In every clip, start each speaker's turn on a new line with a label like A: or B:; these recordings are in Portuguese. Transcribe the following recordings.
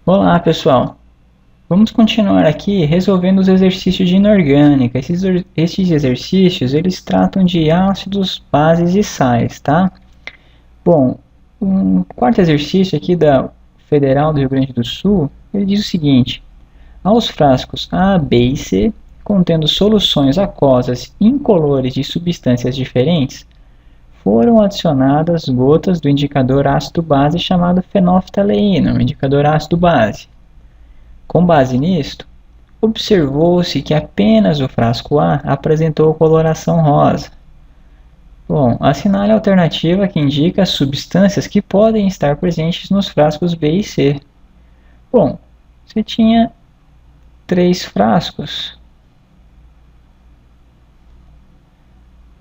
A: Olá, pessoal. Vamos continuar aqui resolvendo os exercícios de inorgânica. Esses exercícios, eles tratam de ácidos, bases e sais, tá? Bom, um quarto exercício aqui da Federal do Rio Grande do Sul, ele diz o seguinte: aos frascos A, B e C, contendo soluções aquosas incolores de substâncias diferentes, foram adicionadas gotas do indicador ácido-base chamado fenolftaleína, o indicador ácido-base. Com base nisto, observou-se que apenas o frasco A apresentou coloração rosa. Bom, assinale a alternativa que indica as substâncias que podem estar presentes nos frascos B e C. Bom, você tinha 3 frascos.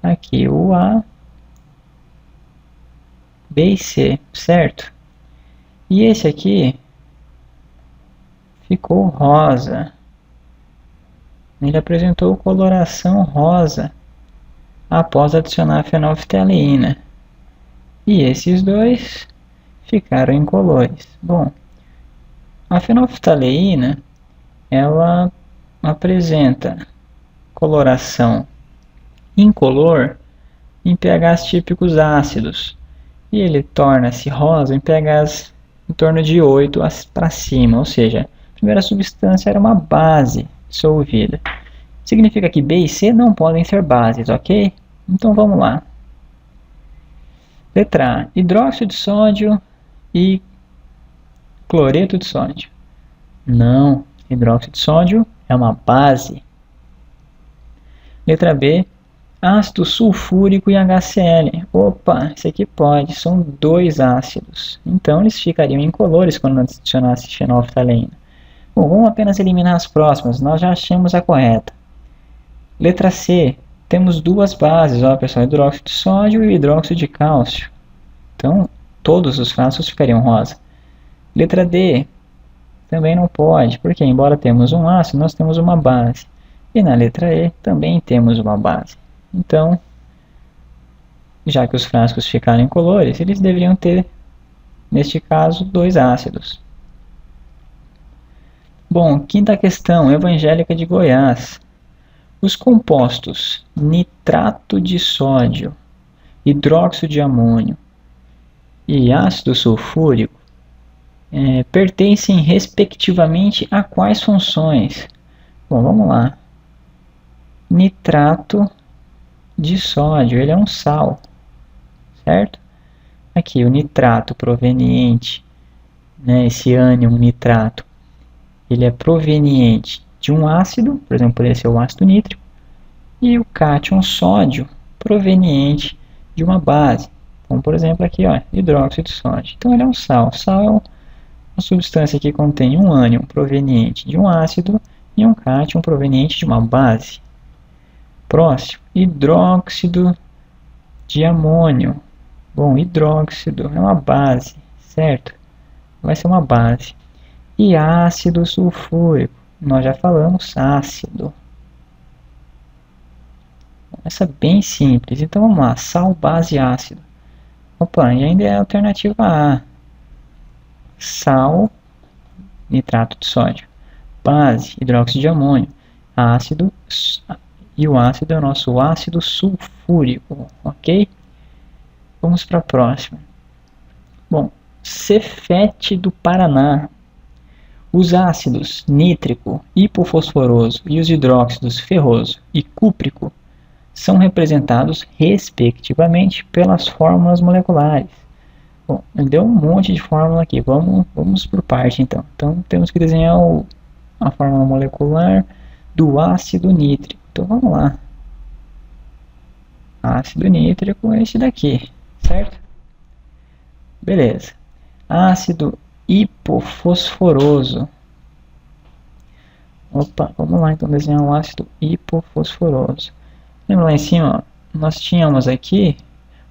A: Aqui o A, B e C, certo? E esse aqui ficou rosa. Ele apresentou coloração rosa após adicionar a fenolftaleína. E esses dois ficaram incolores. Bom, a fenolftaleína ela apresenta coloração incolor em pHs típicos ácidos. E ele torna-se rosa em pHs em torno de 8 para cima, ou seja, a primeira substância era uma base dissolvida. Significa que B e C não podem ser bases, ok? Então vamos lá. Letra A, hidróxido de sódio e cloreto de sódio. Não, hidróxido de sódio é uma base. Letra B, ácido sulfúrico e HCl. Opa, esse aqui pode, são 2 ácidos. Então eles ficariam incolores quando adicionasse fenolftaleína. Bom, vamos apenas eliminar as próximas, nós já achamos a correta. Letra C, temos 2 bases, ó pessoal, hidróxido de sódio e hidróxido de cálcio. Então, todos os frascos ficariam rosa. Letra D, também não pode, porque embora temos um ácido, nós temos uma base. E na letra E, também temos uma base. Então, já que os frascos ficaram incolores, eles deveriam ter, neste caso, 2 ácidos. Bom, quinta questão, Evangélica de Goiás. Os compostos nitrato de sódio, hidróxido de amônio e ácido sulfúrico pertencem respectivamente a quais funções? Bom, vamos lá. Nitrato de sódio, ele é um sal, certo? Aqui o nitrato proveniente, esse ânion nitrato, ele é proveniente de um ácido, por exemplo, poderia ser o ácido nítrico, e o cátion sódio proveniente de uma base, como por exemplo aqui, ó, hidróxido de sódio. Então ele é um sal. Sal é uma substância que contém um ânion proveniente de um ácido e um cátion proveniente de uma base. Próximo, hidróxido de amônio. Bom, hidróxido é uma base, certo? Vai ser uma base. E ácido sulfúrico, nós já falamos ácido. Essa é bem simples. Então vamos lá, sal, base, ácido. Opa, e ainda é a alternativa A. Sal, nitrato de sódio. Base, hidróxido de amônio. Ácido, e o ácido é o nosso ácido sulfúrico, ok? Vamos para a próxima. Bom, Cefete do Paraná. Os ácidos nítrico, hipofosforoso e os hidróxidos ferroso e cúprico são representados, respectivamente, pelas fórmulas moleculares. Bom, deu um monte de fórmula aqui, vamos por parte então. Então temos que desenhar a fórmula molecular do ácido nítrico. Então vamos lá. Ácido nítrico é esse daqui, certo? Beleza. Ácido hipofosforoso. Opa, vamos lá então desenhar um ácido hipofosforoso. Lembra lá em cima, ó, nós tínhamos aqui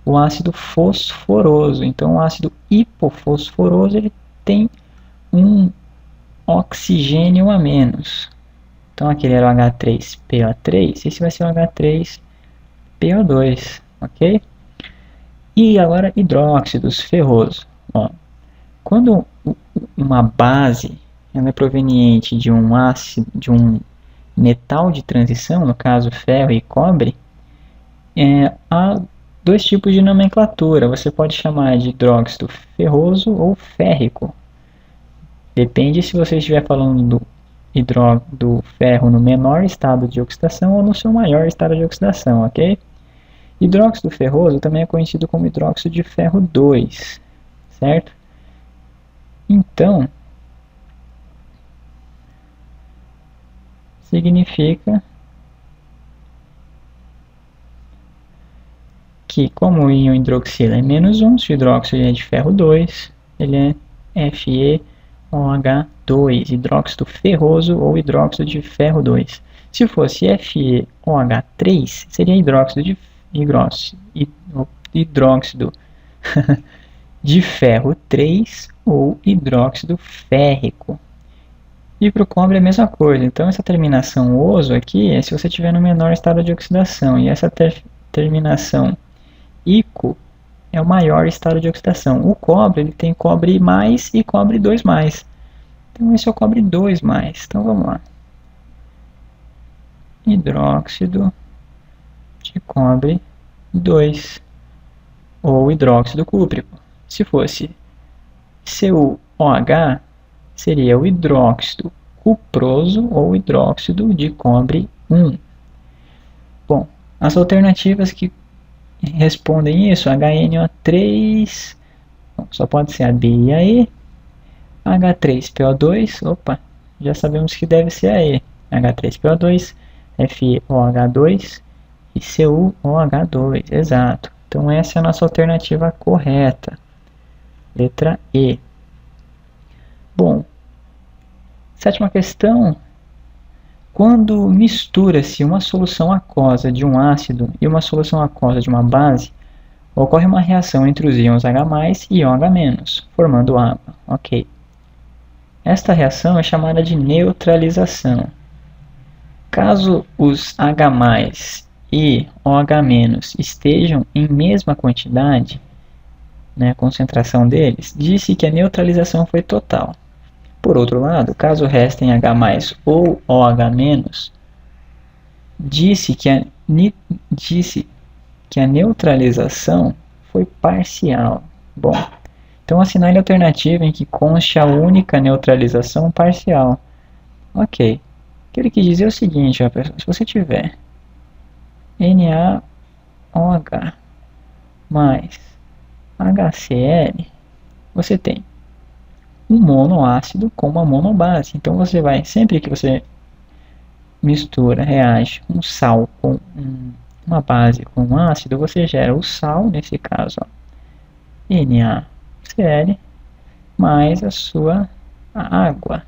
A: o ácido fosforoso. Então o ácido hipofosforoso ele tem um oxigênio a menos. Então aquele era o H3PO3, esse vai ser o H3PO2, ok? E agora hidróxidos ferroso. Ó, quando uma base ela é proveniente de um ácido, de um metal de transição, no caso ferro e cobre, há dois tipos de nomenclatura. Você pode chamar de hidróxido ferroso ou férrico. Depende se você estiver falando do ferro no menor estado de oxidação ou no seu maior estado de oxidação, ok? Hidróxido ferroso também é conhecido como hidróxido de ferro 2, certo? Então, significa que, como o íon hidroxila é -1, se o hidróxido é de ferro 2, ele é FeOH2, hidróxido ferroso ou hidróxido de ferro 2. Se fosse FeOH3, seria hidróxido de ferro 3 ou hidróxido férrico. E para o cobre é a mesma coisa. Então essa terminação oso aqui é se você estiver no menor estado de oxidação. E essa terminação ico é o maior estado de oxidação. O cobre ele tem cobre mais e cobre 2 mais. Então esse é o cobre 2 mais. Então vamos lá. Hidróxido de cobre 2 ou hidróxido cúprico. Se fosse CuOH, seria o hidróxido cuproso ou hidróxido de cobre 1. Bom, as alternativas que respondem isso, HNO3, só pode ser a B e a E. H3PO2, opa, já sabemos que deve ser a E. H3PO2, FeOH2 e CuOH2, exato. Então essa é a nossa alternativa correta. Letra E. Bom, sétima questão. Quando mistura-se uma solução aquosa de um ácido e uma solução aquosa de uma base, ocorre uma reação entre os íons H+, e OH-, formando água. Ok. Esta reação é chamada de neutralização. Caso os H+ e OH- estejam em mesma quantidade, a concentração deles, disse que a neutralização foi total. Por outro lado, caso restem H+ ou OH-, disse que a neutralização foi parcial. Bom, então assinale a alternativa em que conste a única neutralização parcial. Ok. O que ele quis dizer é o seguinte, ó, pessoal, se você tiver NaOH mais HCl, você tem um monoácido com uma monobase. Então você vai, sempre que você mistura, reage um sal com uma base com um ácido, você gera o sal, nesse caso, ó, NaCl, mais a água.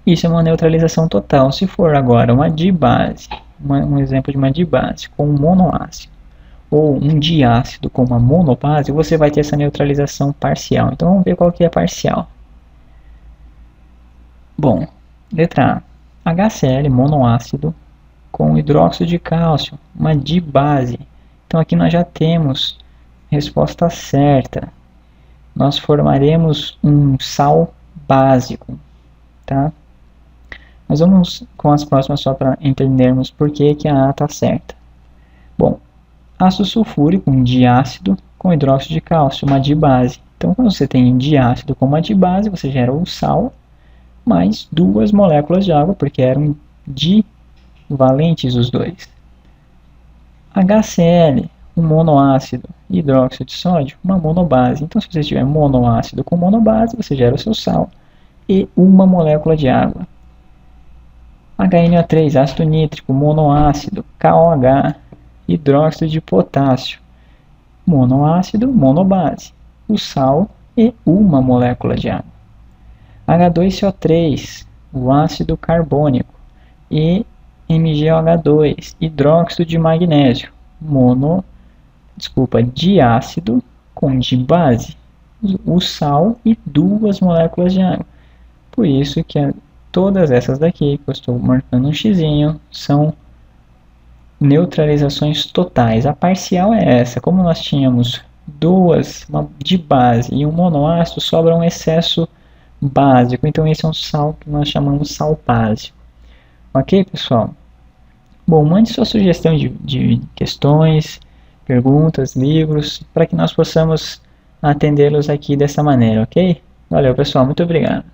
A: Isso é uma neutralização total. Se for agora uma dibase, um exemplo de uma dibase com um monoácido, ou um diácido com uma monobase, você vai ter essa neutralização parcial. Então vamos ver qual que é a parcial. Bom, letra A. HCl, monoácido, com hidróxido de cálcio, uma dibase. Então aqui nós já temos a resposta certa. Nós formaremos um sal básico, tá? Nós vamos com as próximas só para entendermos por que a A está certa. Bom, ácido sulfúrico, um diácido com hidróxido de cálcio, uma dibase. Então, quando você tem um diácido com uma dibase, você gera o sal mais 2 moléculas de água, porque eram divalentes os dois. HCl, um monoácido, e hidróxido de sódio, uma monobase. Então, se você tiver monoácido com monobase, você gera o seu sal e uma molécula de água. HNO3, ácido nítrico, monoácido, KOH, hidróxido de potássio, monoácido, monobase, o sal e uma molécula de água. H2CO3, o ácido carbônico, e MgOH2, hidróxido de magnésio, diácido com dibase, o sal e 2 moléculas de água. Por isso que todas essas daqui, que eu estou marcando um xizinho, são neutralizações totais. A parcial é essa. Como nós tínhamos uma dibase e um monoácido, sobra um excesso básico. Então esse é um sal que nós chamamos sal básico. Ok, pessoal? Bom, mande sua sugestão de questões, perguntas, livros, para que nós possamos atendê-los aqui dessa maneira, ok? Valeu, pessoal. Muito obrigado.